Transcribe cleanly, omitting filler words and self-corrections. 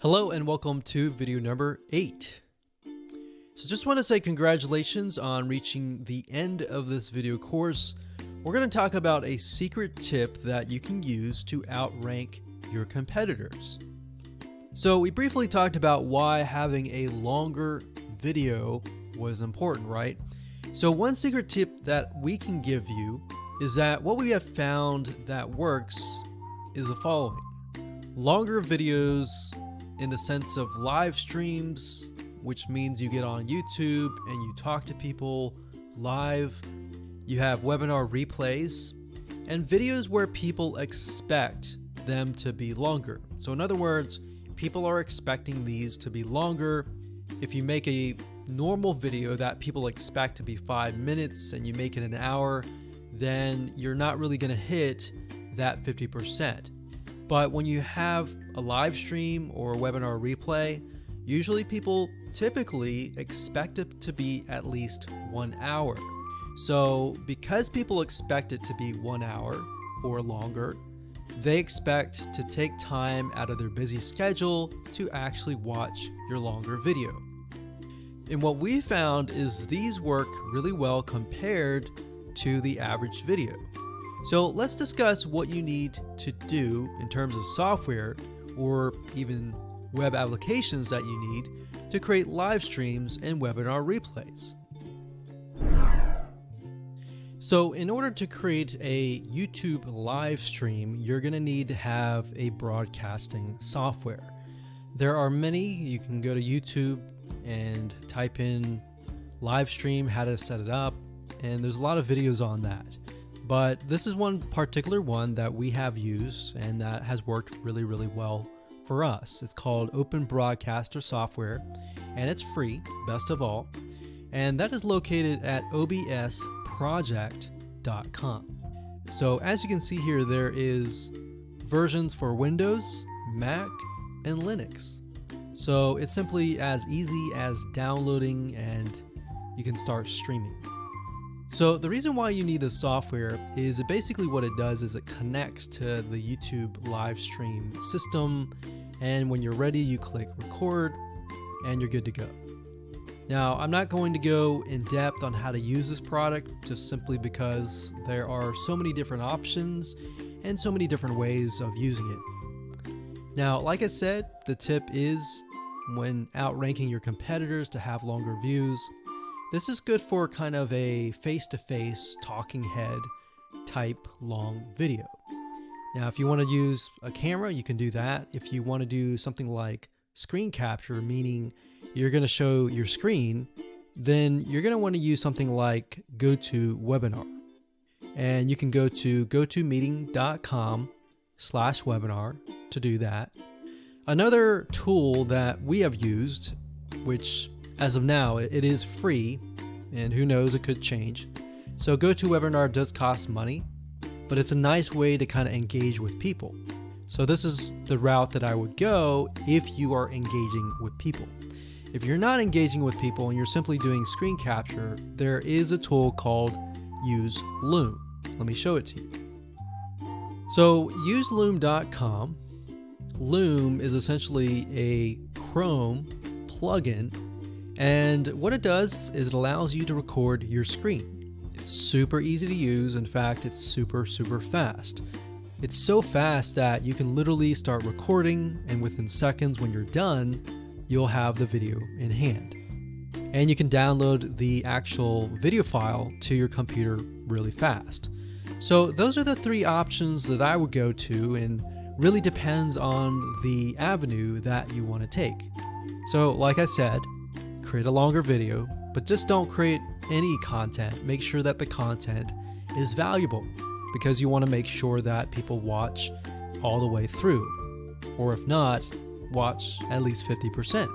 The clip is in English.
Hello and welcome to video number 8. So just want to say congratulations on reaching the end of this video course. We're going to talk about a secret tip that you can use to outrank your competitors. So we briefly talked about why having a longer video was important, right? So one secret tip that we can give you is that what we have found that works is the following. Longer videos in the sense of live streams, which means you get on YouTube and you talk to people live. You have webinar replays and videos where people expect them to be longer. So in other words, people are expecting these to be longer. If you make a normal video that people expect to be 5 minutes and you make it an hour, then you're not really going to hit that 50%. But when you have a live stream or a webinar replay, usually people typically expect it to be at least 1 hour. So because people expect it to be 1 hour or longer, they expect to take time out of their busy schedule to actually watch your longer video. And what we found is these work really well compared to the average video. So let's discuss what you need to do in terms of software or even web applications that you need to create live streams and webinar replays. So in order to create a YouTube live stream, you're going to need to have a broadcasting software. There are many. You can go to YouTube and type in live stream, how to set it up, and there's a lot of videos on that. But this is one particular one that we have used and that has worked really, really well for us. It's called Open Broadcaster Software and it's free, best of all. And that is located at obsproject.com. So as you can see here, there is versions for Windows, Mac, and Linux. So it's simply as easy as downloading and you can start streaming. So the reason why you need this software is basically what it does is it connects to the YouTube live stream system, and when you're ready you click record and you're good to go. Now I'm not going to go in depth on how to use this product just simply because there are so many different options and so many different ways of using it. Now like I said, the tip is when outranking your competitors to have longer views. This is good for kind of a face-to-face talking head type long video. Now, if you want to use a camera, you can do that. If you want to do something like screen capture, meaning you're going to show your screen, then you're going to want to use something like GoToWebinar. And you can go to gotomeeting.com/webinar to do that. Another tool that we have used, which as of now, it is free, and who knows, it could change. So GoToWebinar does cost money, but it's a nice way to kind of engage with people. So this is the route that I would go if you are engaging with people. If you're not engaging with people and you're simply doing screen capture, there is a tool called Use Loom. Let me show it to you. So useloom.com. Loom is essentially a Chrome plugin. And what it does is it allows you to record your screen. It's super easy to use. In fact, it's super, super fast. It's so fast that you can literally start recording, and within seconds when you're done, you'll have the video in hand. And you can download the actual video file to your computer really fast. So those are the 3 options that I would go to, and really depends on the avenue that you want to take. So like I said, create a longer video, but just don't create any content. Make sure that the content is valuable because you want to make sure that people watch all the way through, or if not, watch at least 50%.